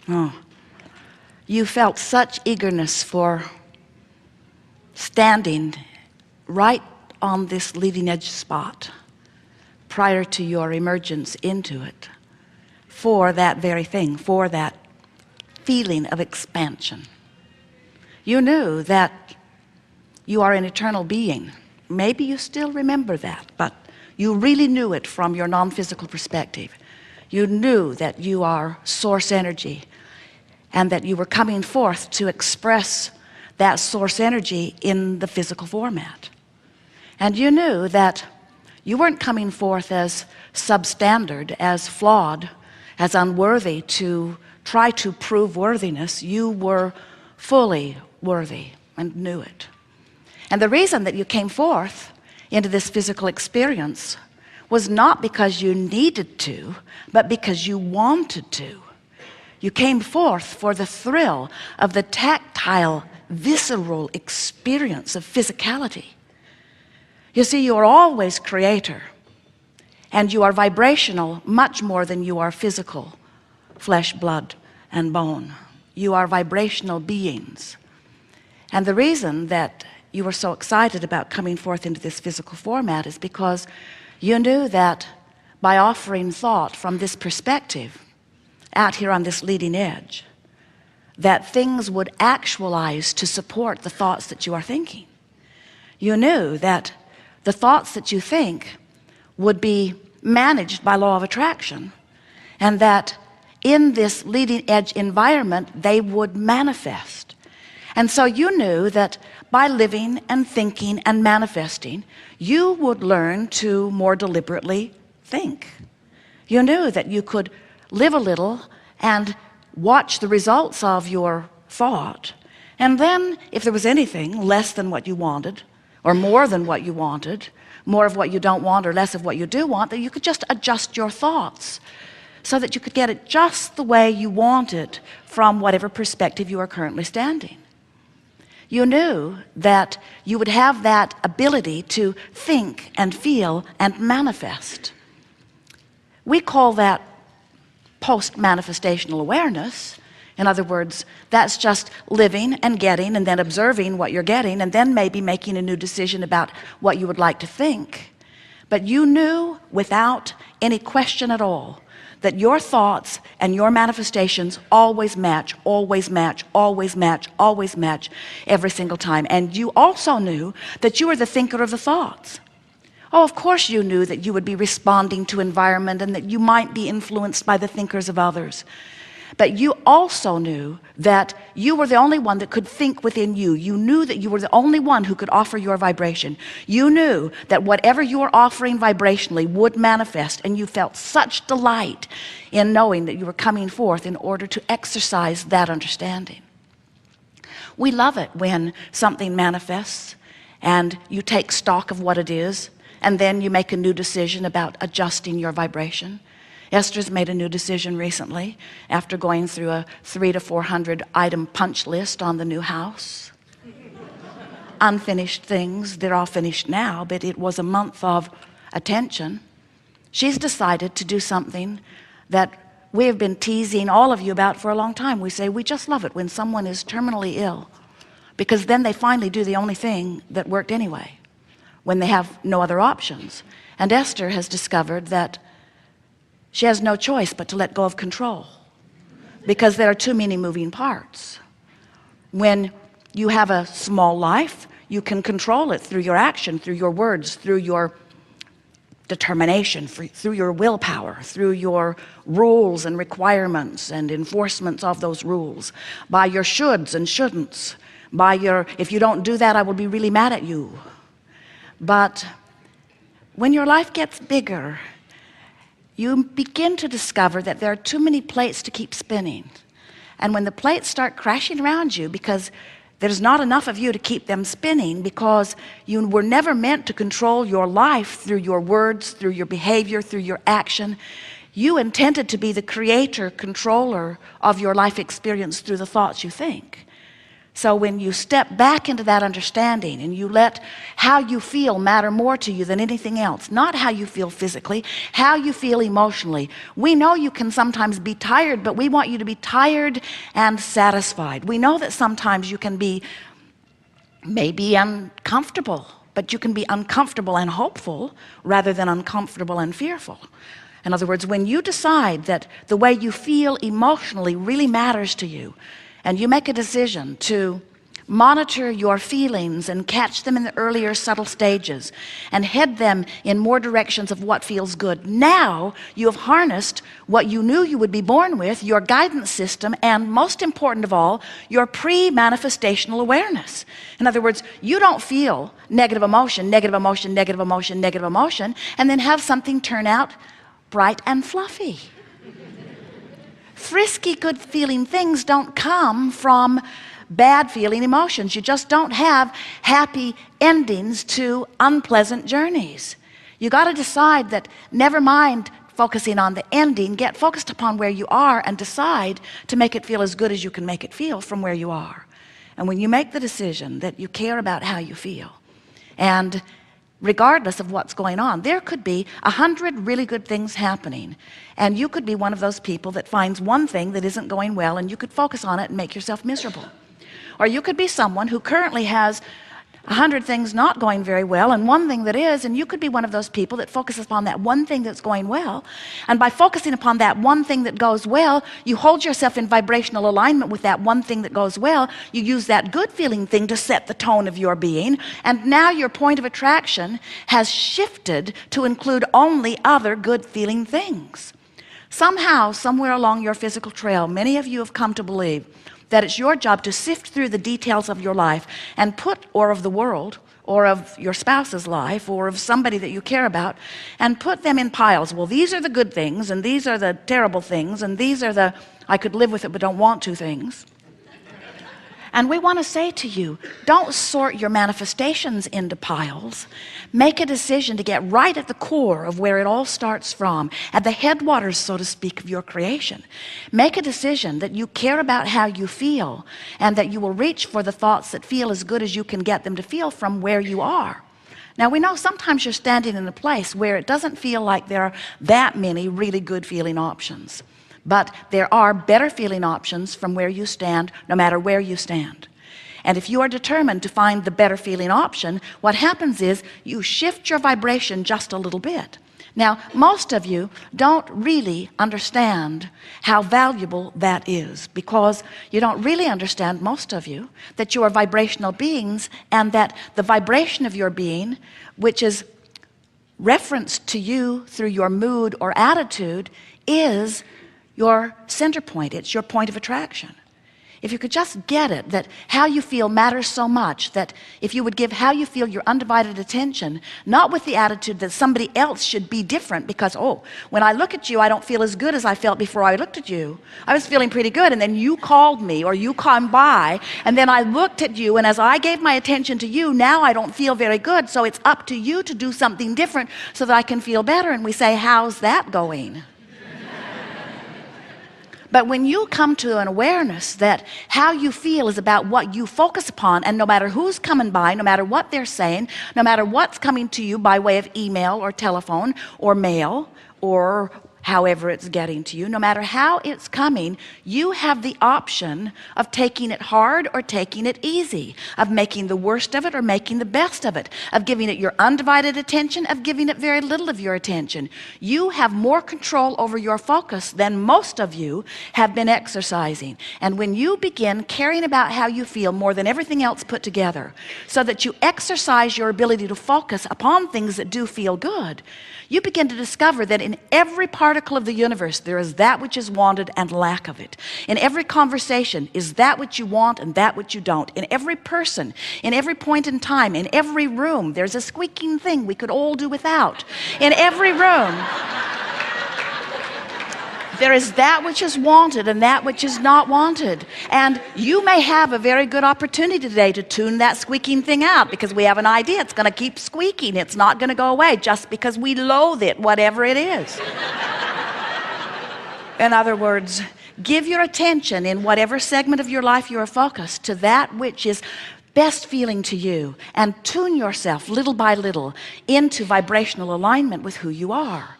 Oh, you felt such eagerness for standing right on this leading edge spot prior to your emergence into it, for that very thing, for that feeling of expansion. You knew that you are an eternal being. Maybe you still remember that, but you really knew it from your non-physical perspective. You knew that you are source energy and that you were coming forth to express that source energy in the physical format. And you knew that you weren't coming forth as substandard, as flawed, as unworthy to try to prove worthiness. You were fully worthy and knew it. And the reason that you came forth into this physical experience was not because you needed to, but because you wanted to. You came forth for the thrill of the tactile, visceral experience of physicality. You see, you are always creator, and you are vibrational much more than you are physical, flesh, blood, and bone. You are vibrational beings. And the reason that you were so excited about coming forth into this physical format is because you knew that by offering thought from this perspective, out here on this leading edge, that things would actualize to support the thoughts that you are thinking. You knew that the thoughts that you think would be managed by law of attraction, and that in this leading edge environment they would manifest. And so you knew that by living and thinking and manifesting, you would learn to more deliberately think. You knew that you could live a little and watch the results of your thought, and then if there was anything less than what you wanted or more than what you wanted, more of what you don't want or less of what you do want, that you could just adjust your thoughts so that you could get it just the way you want it from whatever perspective you are currently standing. You knew that you would have that ability to think and feel and manifest. We call that post-manifestational awareness. In other words, that's just living and getting and then observing what you're getting and then maybe making a new decision about what you would like to think. But you knew without any question at all that your thoughts and your manifestations always match, always match, always match, always match every single time. And you also knew that you were the thinker of the thoughts. Oh, of course you knew that you would be responding to environment and that you might be influenced by the thinkers of others. But you also knew that you were the only one that could think within you. You knew that you were the only one who could offer your vibration. You knew that whatever you were offering vibrationally would manifest, and you felt such delight in knowing that you were coming forth in order to exercise that understanding. We love it when something manifests and you take stock of what it is, and then you make a new decision about adjusting your vibration. Esther's made a new decision recently after going through a 300 to 400 item punch list on the new house. Unfinished things, they're all finished now, but it was a month of attention. She's decided to do something that we have been teasing all of you about for a long time. We say we just love it when someone is terminally ill, because then they finally do the only thing that worked anyway, when they have no other options. And Esther has discovered that she has no choice but to let go of control, because there are too many moving parts. When you have a small life, you can control it through your action, through your words, through your determination, through your willpower, through your rules and requirements and enforcements of those rules, by your shoulds and shouldn'ts, by your, if you don't do that, I will be really mad at you. But when your life gets bigger, you begin to discover that there are too many plates to keep spinning. And when the plates start crashing around you because there's not enough of you to keep them spinning, because you were never meant to control your life through your words, through your behavior, through your action. You intended to be the creator, controller of your life experience through the thoughts you think. So when you step back into that understanding and you let how you feel matter more to you than anything else, not how you feel physically, how you feel emotionally. We know you can sometimes be tired, but we want you to be tired and satisfied. We know that sometimes you can be maybe uncomfortable, but you can be uncomfortable and hopeful rather than uncomfortable and fearful. In other words, when you decide that the way you feel emotionally really matters to you, and you make a decision to monitor your feelings and catch them in the earlier subtle stages and head them in more directions of what feels good, now you have harnessed what you knew you would be born with, your guidance system, and most important of all, your pre-manifestational awareness. In other words, you don't feel negative emotion, negative emotion, negative emotion, negative emotion, and then have something turn out bright and fluffy. Frisky, good feeling things don't come from bad feeling emotions. You just don't have happy endings to unpleasant journeys. You got to decide that never mind focusing on the ending, get focused upon where you are and decide to make it feel as good as you can make it feel from where you are. And when you make the decision that you care about how you feel, and regardless of what's going on, there could be 100 really good things happening, and you could be one of those people that finds one thing that isn't going well and you could focus on it and make yourself miserable. Or you could be someone who currently has 100 things not going very well and one thing that is, and you could be one of those people that focuses upon that one thing that's going well, and by focusing upon that one thing that goes well, you hold yourself in vibrational alignment with that one thing that goes well. You use that good feeling thing to set the tone of your being, and now your point of attraction has shifted to include only other good feeling things. Somehow, somewhere along your physical trail, many of you have come to believe that it's your job to sift through the details of your life and put, or of the world, or of your spouse's life, or of somebody that you care about, and put them in piles. Well, these are the good things, and these are the terrible things, and these are the I could live with it but don't want to things. And we want to say to you, don't sort your manifestations into piles. Make a decision to get right at the core of where it all starts from, at the headwaters, so to speak, of your creation. Make a decision that you care about how you feel and that you will reach for the thoughts that feel as good as you can get them to feel from where you are. Now, we know sometimes you're standing in a place where it doesn't feel like there are that many really good feeling options. But there are better feeling options from where you stand, no matter where you stand. And if you are determined to find the better feeling option, what happens is you shift your vibration just a little bit. Now, most of you don't really understand how valuable that is, because you don't really understand, most of you, that you are vibrational beings, and that the vibration of your being, which is referenced to you through your mood or attitude, is your center point. It's your point of attraction. If you could just get it, that how you feel matters so much, that if you would give how you feel your undivided attention, not with the attitude that somebody else should be different because, oh, when I look at you, I don't feel as good as I felt before I looked at you. I was feeling pretty good, and then you called me or you come by, and then I looked at you, and as I gave my attention to you, now I don't feel very good, so it's up to you to do something different so that I can feel better. And we say, how's that going? But when you come to an awareness that how you feel is about what you focus upon, and no matter who's coming by, no matter what they're saying, no matter what's coming to you by way of email or telephone or mail or however it's getting to you, no matter how it's coming, you have the option of taking it hard or taking it easy, of making the worst of it or making the best of it, of giving it your undivided attention, of giving it very little of your attention. You have more control over your focus than most of you have been exercising. And when you begin caring about how you feel more than everything else put together, so that you exercise your ability to focus upon things that do feel good, you begin to discover that in every particle of the universe there is that which is wanted and lack of it. In every conversation is that which you want and that which you don't. In every person, in every point in time, in every room, there's a squeaking thing we could all do without. In every room, there is that which is wanted and that which is not wanted. And you may have a very good opportunity today to tune that squeaking thing out, because we have an idea it's going to keep squeaking. It's not going to go away just because we loathe it, whatever it is. In other words, Give your attention in whatever segment of your life you are focused to that which is best feeling to you, and tune yourself little by little into vibrational alignment with who you are.